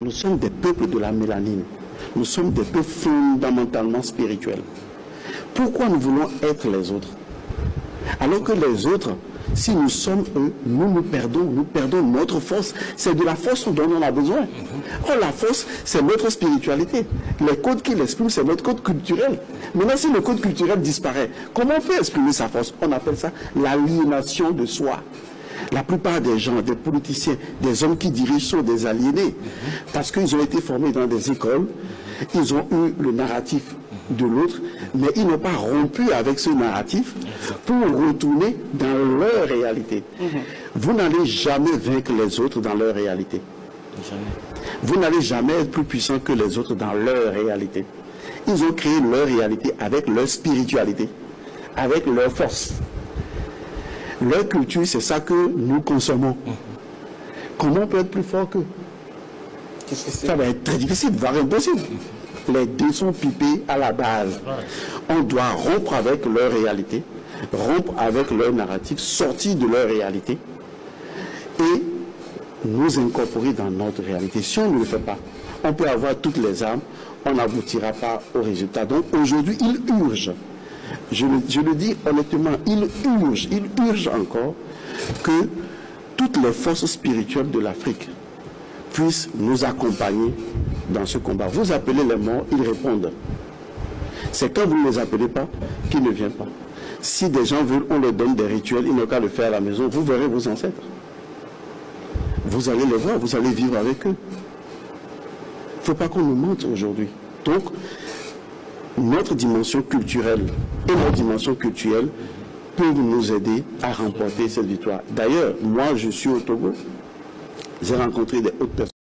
Nous sommes des peuples de la mélanine. Nous sommes des peuples fondamentalement spirituels. Pourquoi nous voulons être les autres? Alors que les autres, si nous sommes eux, nous perdons notre force. C'est de la force dont on a besoin. Or, la force, c'est notre spiritualité. Les codes qui l'expriment, c'est notre code culturel. Maintenant, si le code culturel disparaît, comment on peut exprimer sa force? On appelle ça l'aliénation de soi. La plupart des gens, des politiciens, des hommes qui dirigent sont des aliénés. Parce qu'ils ont été formés dans des écoles, ils ont eu le narratif de l'autre, mais ils n'ont pas rompu avec ce narratif pour retourner dans leur réalité. Vous n'allez jamais vaincre les autres dans leur réalité. Vous n'allez jamais être plus puissant que les autres dans leur réalité. Ils ont créé leur réalité avec leur spiritualité, avec leur force. Leur culture, c'est ça que nous consommons. Comment on peut être plus fort qu'eux? Ça va être très difficile, voire impossible. Les deux sont pipés à la base. On doit rompre avec leur réalité, rompre avec leur narratif, sortir de leur réalité et nous incorporer dans notre réalité. Si on ne le fait pas, on peut avoir toutes les armes, on n'aboutira pas au résultat. Donc aujourd'hui, il urge. Je le dis honnêtement, il urge encore que toutes les forces spirituelles de l'Afrique puissent nous accompagner dans ce combat. Vous appelez les morts, ils répondent. C'est quand vous ne les appelez pas qu'ils ne viennent pas. Si des gens veulent, on leur donne des rituels, ils n'ont qu'à le faire à la maison, vous verrez vos ancêtres. Vous allez les voir, vous allez vivre avec eux. Il ne faut pas qu'on nous mente aujourd'hui. Donc, notre dimension culturelle et notre dimension culturelle peuvent nous aider à remporter cette victoire. D'ailleurs, moi je suis au Togo, j'ai rencontré des hautes personnes.